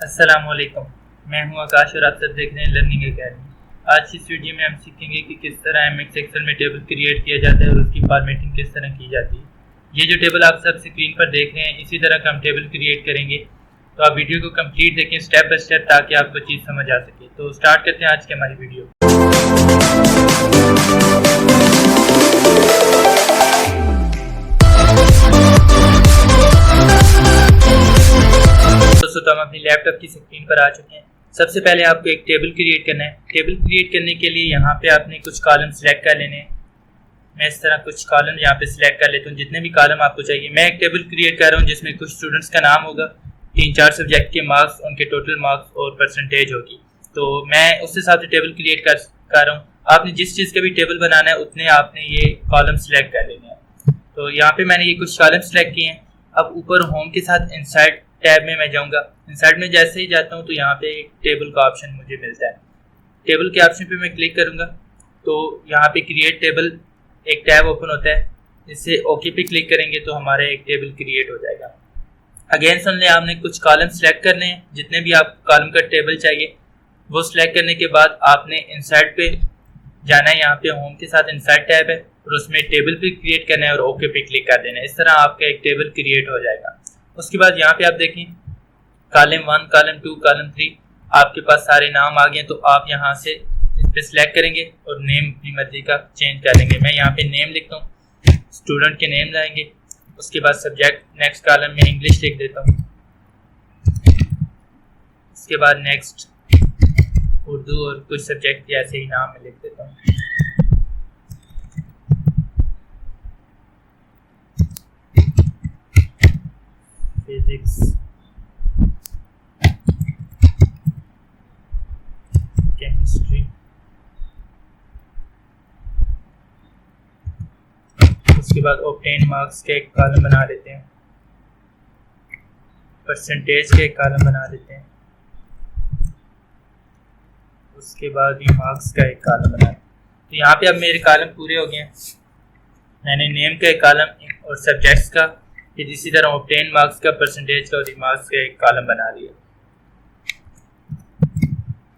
अस्सलामुअलैकुम। मैं हूं आकाश और आप सब देख रहे हैं लर्निंग अकेडमी। आज की इस वीडियो में हम सीखेंगे कि किस तरह एमएक्स एक्सेल में टेबल क्रिएट किया जाता है और उसकी फॉर्मेटिंग किस तरह की जाती है। ये जो टेबल आप सब स्क्रीन पर देख रहे हैं, इसी तरह का हम टेबल क्रिएट करेंगे। तो आप वीडियो को कंप्लीट देखें स्टेप बाय स्टेप, ताकि आपको चीज़ समझ आ सके। तो स्टार्ट करते हैं आज की हमारी वीडियो। दोस्तों, तो हम अपनी लैपटॉप की स्क्रीन पर आ चुके हैं। सबसे पहले आपको एक टेबल क्रिएट करना है। टेबल क्रिएट करने के लिए यहाँ पे आपने कुछ कॉलम सिलेक्ट कर लेने हैं। मैं इस तरह कुछ कॉलम यहाँ पे सिलेक्ट कर लेता हूँ, जितने भी कॉलम आपको चाहिए। मैं एक टेबल क्रिएट कर रहा हूँ जिसमें कुछ स्टूडेंट्स का नाम होगा, 3-4 सब्जेक्ट के मार्क्स, उनके टोटल मार्क्स और परसेंटेज होगी। तो मैं उस हिसाब से टेबल क्रिएट कर रहा हूँ। आपने जिस चीज़ का भी टेबल बनाना है उतने आपने ये कॉलम सिलेक्ट कर लेने हैं। तो यहाँ पे मैंने ये कुछ कॉलम सिलेक्ट किए हैं। अब ऊपर होम के साथ इंसर्ट टैब में मैं जाऊंगा। इंसर्ट में जैसे ही जाता हूं तो यहाँ पे एक टेबल का ऑप्शन मुझे मिलता है। टेबल के ऑप्शन पे मैं क्लिक करूंगा तो यहाँ पे क्रिएट टेबल एक टैब ओपन होता है। इससे ओके पे क्लिक करेंगे तो हमारा एक टेबल क्रिएट हो जाएगा। अगेन सुन लें, आपने कुछ कॉलम सेलेक्ट करने हैं, जितने भी आप कॉलम का टेबल चाहिए वो सिलेक्ट करने के बाद आपने इंसर्ट पे जाना है। यहाँ पे होम के साथ इंसर्ट टैब है और उसमें टेबल पे क्रिएट करना है और ओके पे क्लिक कर देना है। इस तरह आपका एक टेबल क्रिएट हो जाएगा। उसके बाद यहाँ पे आप देखें कॉलम 1, कॉलम 2, कॉलम 3 आपके पास सारे नाम आ गए। तो आप यहाँ से इस पे सिलेक्ट करेंगे और नेम अपनी मर्जी का चेंज कर लेंगे। मैं यहाँ पे नेम लिखता हूँ, स्टूडेंट के नेम लाएंगे। उसके बाद सब्जेक्ट नेक्स्ट कॉलम में इंग्लिश लिख देता हूँ। उसके बाद नेक्स्ट उर्दू और कुछ सब्जेक्ट ऐसे ही नाम में लिख देता हूँ। Physics, chemistry. उसके बाद ऑब्टेन मार्क्स के एक कॉलम बना लेते हैं, परसेंटेज के एक कॉलम बना लेते हैं। उसके बाद ये मार्क्स का एक कॉलम बना। तो यहाँ पे अब मेरे कॉलम पूरे हो गए हैं। मैंने नेम का एक कॉलम और सब्जेक्ट्स का, फिर इसी तरह ऑब्टेन मार्क्स का, परसेंटेज का और मार्क्स का एक कॉलम बना लिया।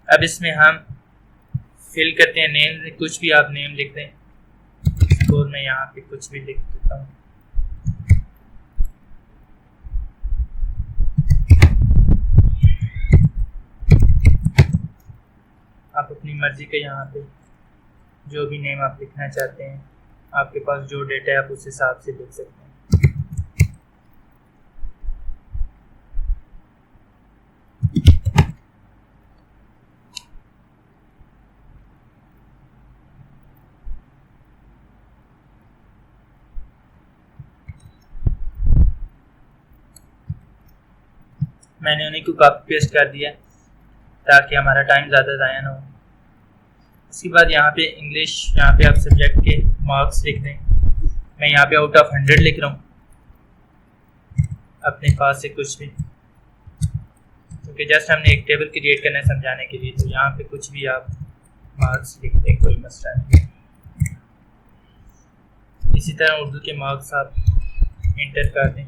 अब इसमें हम फिल करते हैं नेम। कुछ भी आप नेम लिख दें और मैं यहाँ पे कुछ भी लिख देता हूँ। आप अपनी मर्जी का यहाँ पे जो भी नेम आप लिखना चाहते हैं, आपके पास जो डेटा है आप उस हिसाब से लिख सकते हैं। मैंने उन्हीं को कॉपी पेस्ट कर दिया ताकि हमारा टाइम ज़्यादा ज़ाया ना हो। उसके बाद यहाँ पे इंग्लिश, यहाँ पे आप सब्जेक्ट के मार्क्स लिख दें। मैं यहाँ पे आउट ऑफ 100 लिख रहा हूँ अपने पास से कुछ भी, क्योंकि जस्ट हमने एक टेबल क्रिएट करना है समझाने के लिए। तो यहाँ पे कुछ भी आप मार्क्स लिख दें, कोई मसला नहीं। इसी तरह उर्दू के मार्क्स आप इंटर कर दें।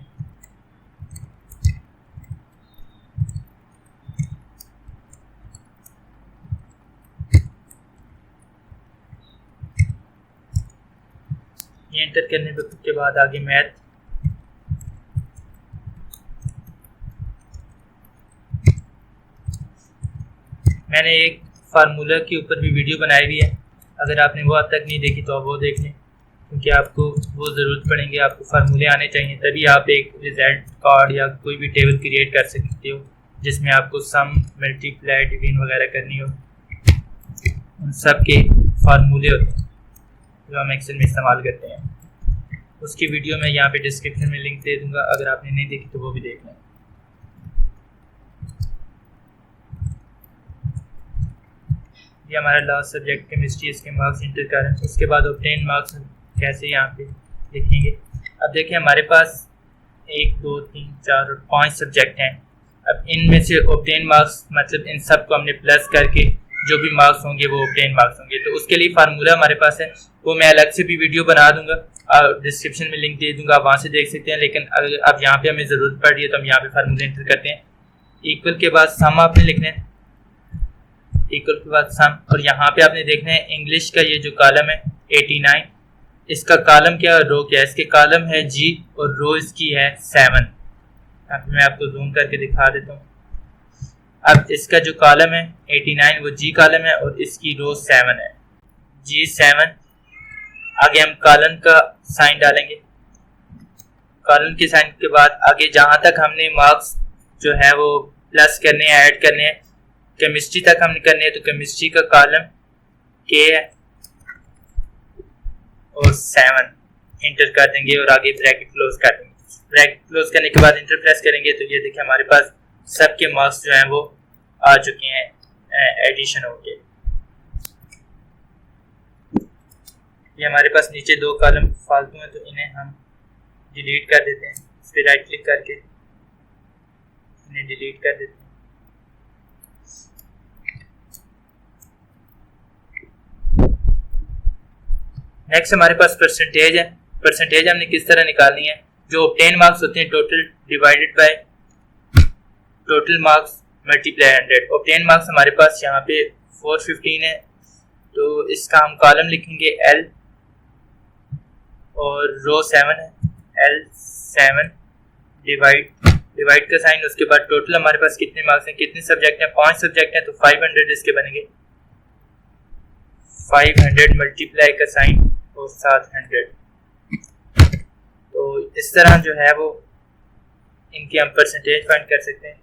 एंटर करने के बाद आगे मैथ, मैंने एक फार्मूला के ऊपर भी वीडियो बनाई हुई है। अगर आपने वो अब तक नहीं देखी तो आप वो देख लें, क्योंकि आपको वो ज़रूरत पड़ेंगे। आपको फार्मूले आने चाहिए, तभी आप एक रिजल्ट कार्ड या कोई भी टेबल क्रिएट कर सकते हो जिसमें आपको सम, मल्टीप्लाई, डिवीजन वगैरह करनी हो। उन सब के फार्मूले होते हैं जो हम एक्सेल में इस्तेमाल करते हैं। उसकी वीडियो मैं यहाँ पे डिस्क्रिप्शन में लिंक दे दूंगा, अगर आपने नहीं देखी तो वो भी देख लें। ये हमारा लास्ट सब्जेक्ट केमिस्ट्री, इसके मार्क्स इंटर करें। उसके बाद ऑब्टेन मार्क्स कैसे यहाँ पे लिखेंगे। अब देखिए हमारे पास 1, 2, 3, 4 और 5 सब्जेक्ट हैं। अब इनमें से ऑब्टेन मार्क्स मतलब इन सब को हमने प्लस करके जो भी मार्क्स होंगे वो ऑब्टेन मार्क्स होंगे। तो उसके लिए फार्मूला हमारे पास है, वो मैं अलग से भी वीडियो बना दूंगा, डिस्क्रिप्शन में लिंक दे दूंगा, आप वहाँ से देख सकते हैं। लेकिन अगर अब यहाँ पे हमें ज़रूरत पड़ रही है तो हम यहाँ पे फार्मूला एंटर करते हैं। इक्वल के बाद सम आपने लिखना है, इक्वल के बाद सम। और यहाँ पे आपने देखना है इंग्लिश का ये जो कॉलम है 89, इसका कॉलम क्या है, रो क्या है, इसके कॉलम है जी और रो इसकी है 7। अब मैं आपको जूम करके दिखा देता हूँ। अब इसका जो कॉलम है 89 वो जी कॉलम है और इसकी रो 7 है, जी 7। आगे हम कॉलम का साइन डालेंगे, कॉलम के साइन के बाद आगे जहाँ तक हमने मार्क्स जो है वो प्लस करने हैं, ऐड करने हैं, केमिस्ट्री तक हमने करने हैं, तो केमिस्ट्री का कॉलम के है और 7 इंटर कर देंगे और आगे ब्रैकेट क्लोज कर देंगे। ब्रैकेट क्लोज करने के बाद इंटर प्रेस करेंगे तो ये देखिए हमारे पास सबके मार्क्स जो हैं वो आ चुके हैं, एडिशन हो गए। ये हमारे पास नीचे 2 कॉलम फालतू हैं तो इन्हें हम डिलीट कर देते हैं, इस पर राइट क्लिक करके इन्हें डिलीट कर देते हैं। नेक्स्ट हमारे पास परसेंटेज है। परसेंटेज हमने किस तरह निकालनी है, जो ऑब्टेन मार्क्स होते हैं total divided by total marks multiply 100। Obtain marks हमारे पास यहाँ पे 415 है, तो इसका हम कॉलम लिखेंगे L और रो 7 है, L7 डिवाइड का साइन, उसके बाद टोटल हमारे पास कितने मार्क्स हैं, कितने सब्जेक्ट हैं, 5 सब्जेक्ट हैं तो 500 इसके बनेंगे, 500 मल्टीप्लाई का साइन और 700। तो इस तरह जो है वो इनकी हम परसेंटेज फाइंड कर सकते हैं।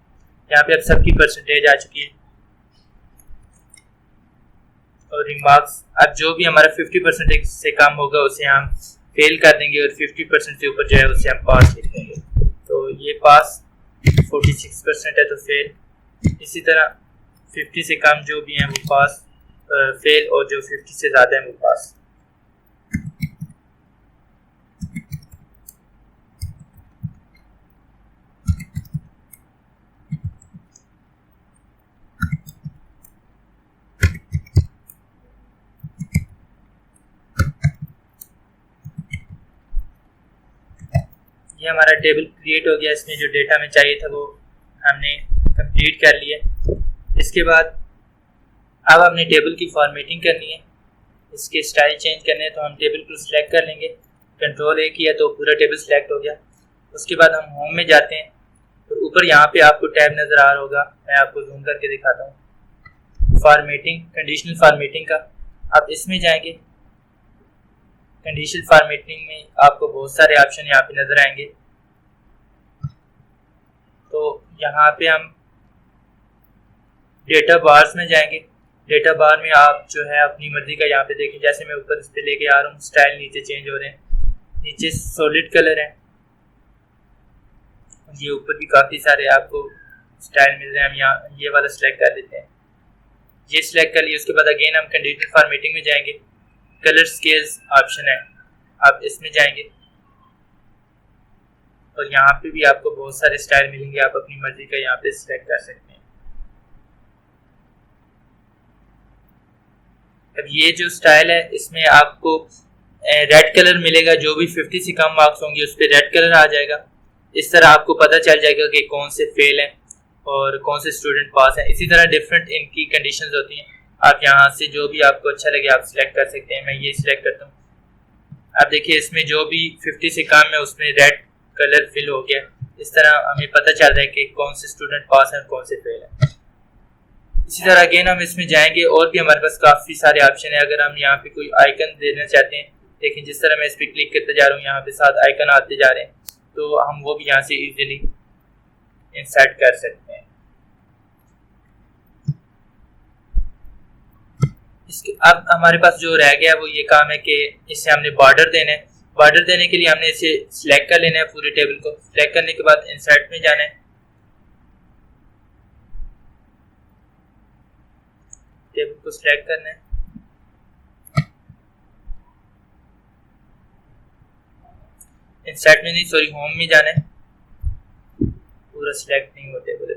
यहाँ पे अब सबकी परसेंटेज आ चुकी है और रिमार्क्स अब जो भी हमारा 50% से कम होगा उसे हम फेल कर देंगे और 50% से ऊपर जो है उसे हम पास लिख देंगे। तो ये पास 46% है तो फेल। इसी तरह 50 से कम जो भी हैं वो पास, फेल, और जो 50 से ज़्यादा है वो पास। ये हमारा टेबल क्रिएट हो गया, इसमें जो डेटा हमें चाहिए था वो हमने कंप्लीट कर लिया। इसके बाद अब हमने टेबल की फॉर्मेटिंग करनी है, इसके स्टाइल चेंज करने हैं, तो हम टेबल को सिलेक्ट कर लेंगे, कंट्रोल A किया तो पूरा टेबल सिलेक्ट हो गया। उसके बाद हम होम में जाते हैं और ऊपर यहाँ पे आपको टैब नज़र आ रहा होगा, मैं आपको जूम करके दिखाता हूँ, फॉर्मेटिंग, कंडीशनल फॉर्मेटिंग का। आप इसमें जाएंगे, कंडीशनल फॉर्मेटिंग में आपको बहुत सारे ऑप्शन यहाँ पे नज़र आएंगे। तो यहाँ पे हम डेटा बार्स में जाएंगे, डेटा बार में आप जो है अपनी मर्जी का यहाँ पे देखें, जैसे मैं ऊपर इस पे लेके आ रहा हूँ, स्टाइल नीचे चेंज हो रहे हैं, नीचे सॉलिड कलर है, ये ऊपर भी काफ़ी सारे आपको स्टाइल मिल रहे हैं। हम यहाँ ये वाला सिलेक्ट कर लेते हैं, ये सिलेक्ट कर लिया। उसके बाद अगेन हम कंडीशनल फॉर्मेटिंग में जाएंगे, कलर स्केल्स ऑप्शन है, आप इसमें जाएंगे और यहाँ पे भी आपको बहुत सारे स्टाइल मिलेंगे, आप अपनी मर्जी का यहाँ पे सिलेक्ट कर सकते हैं। अब ये जो स्टाइल है इसमें आपको रेड कलर मिलेगा, जो भी 50 से कम मार्क्स होंगे उस पर रेड कलर आ जाएगा। इस तरह आपको पता चल जाएगा कि कौन से फेल हैं और कौन से स्टूडेंट पास हैं। इसी तरह डिफरेंट इनकी कंडीशंस होती हैं, आप यहाँ से जो भी आपको अच्छा लगे आप सिलेक्ट कर सकते हैं। मैं ये सिलेक्ट करता हूँ। अब देखिए इसमें जो भी 50 से कम है उसमें रेड कलर फिल हो गया। इस तरह हमें पता चल रहा है कि कौन से स्टूडेंट पास हैं और कौन से फेल हैं। इसी तरह अगेन हम इसमें जाएंगे और भी हमारे पास काफ़ी सारे ऑप्शन है। अगर हम यहाँ पे कोई आइकन देना चाहते हैं, देखिए जिस तरह मैं इस पर क्लिक करते जा रहा हूँ यहाँ पे 7 आइकन आते जा रहे हैं, तो हम वो भी यहाँ से इजीली इंसर्ट कर सकते हैं। इसके अब हमारे पास जो रह गया वो ये काम है कि इससे हमने बॉर्डर देना है। बॉर्डर देने के लिए हमने इसे सिलेक्ट कर लेना है, पूरे टेबल को सिलेक्ट करने के बाद इंसर्ट में जाना है, टेबल को सिलेक्ट करना है, इंसर्ट में नहीं सॉरी होम में जाना है, पूरा सिलेक्ट नहीं होता टेबल,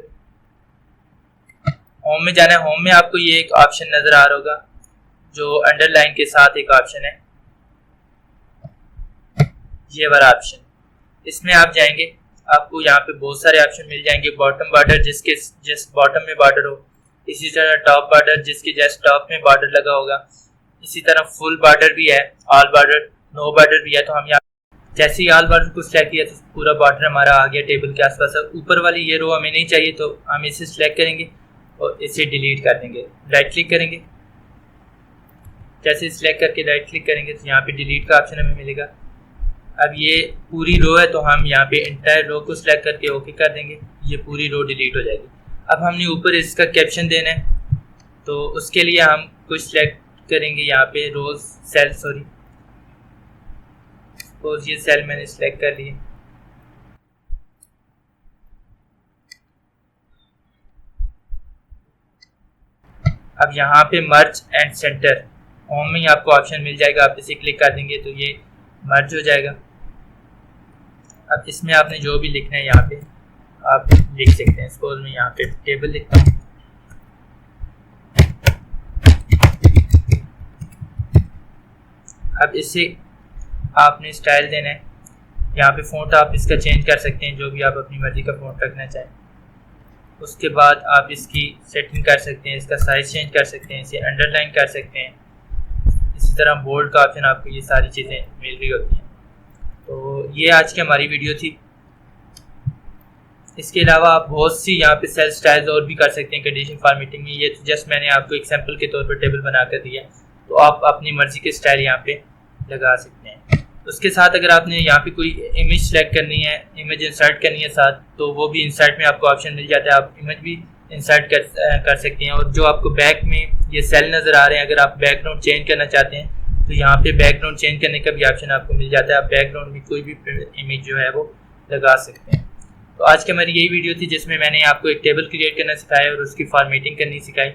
होम में जाना है। होम में आपको ये एक ऑप्शन नजर आ रहा होगा जो अंडरलाइन के साथ एक ऑप्शन है, ये वाला ऑप्शन, इसमें आप जाएंगे आपको यहाँ पे बहुत सारे ऑप्शन मिल जाएंगे। बॉटम बॉर्डर जिसके जिस बॉटम में बॉर्डर हो, इसी तरह टॉप बॉर्डर जिसके जस्ट टॉप में बॉर्डर लगा होगा, इसी तरह फुल बॉर्डर भी है, ऑल बॉर्डर, नो बॉर्डर भी है। तो हम यहाँ जैसे ही ऑल बॉर्डर को सिलेक्ट किया तो पूरा बॉर्डर हमारा आ गया टेबल के आसपास। अब ऊपर वाली ये रो हमें नहीं चाहिए तो हम इसे सिलेक्ट करेंगे और इसे डिलीट कर देंगे। राइट क्लिक करेंगे, जैसे सिलेक्ट करके राइट क्लिक करेंगे तो यहाँ पे डिलीट का ऑप्शन हमें मिलेगा। अब ये पूरी रो है तो हम यहाँ पे इंटायर रो को सिलेक्ट करके ओके कर देंगे, ये पूरी रो डिलीट हो जाएगी। अब हमने ऊपर इसका कैप्शन देना है तो उसके लिए हम कुछ सिलेक्ट करेंगे यहाँ पे रोज सेल, सॉरी सपोज ये सेल मैंने सिलेक्ट कर लिए। अब यहाँ पे मर्ज एंड सेंटर होम में ही आपको ऑप्शन मिल जाएगा, आप इसे क्लिक कर देंगे तो ये मर्ज हो जाएगा। अब इसमें आपने जो भी लिखना है यहाँ पे आप लिख सकते हैं। सपोज मैं यहाँ पे टेबल लिखता हूँ। अब इसे आपने स्टाइल देना है, यहाँ पे फ़ॉन्ट आप इसका चेंज कर सकते हैं, जो भी आप अपनी मर्ज़ी का फ़ॉन्ट रखना चाहें। उसके बाद आप इसकी सेटिंग कर सकते हैं, इसका साइज़ चेंज कर सकते हैं, इसे अंडरलाइन कर सकते हैं। इसी तरह बोल्ड का ऑप्शन आपको ये सारी चीज़ें मिल रही होती हैं। तो ये आज की हमारी वीडियो थी। इसके अलावा आप बहुत सी यहाँ पे सेल स्टाइल्स और भी कर सकते हैं कंडीशन फॉर्मेटिंग में। ये तो जस्ट मैंने आपको एक सैम्पल के तौर पर टेबल बना कर दिया, तो आप अपनी मर्ज़ी के स्टाइल यहाँ पे लगा सकते हैं। उसके साथ अगर आपने यहाँ पे कोई इमेज सेलेक्ट करनी है, इमेज इंसर्ट करनी है साथ, तो वो भी इंसर्ट में आपको ऑप्शन मिल जाता है, आप इमेज भी इंसर्ट कर सकते हैं। और जो आपको बैक में ये सेल नज़र आ रहे हैं, अगर आप बैकग्राउंड चेंज करना चाहते हैं तो यहाँ पे बैकग्राउंड चेंज करने का भी ऑप्शन आपको मिल जाता है, आप बैकग्राउंड में कोई भी इमेज जो है वो लगा सकते हैं। तो आज की हमारी यही वीडियो थी जिसमें मैंने आपको एक टेबल क्रिएट करना सिखाया और उसकी फॉर्मेटिंग करनी सिखाई।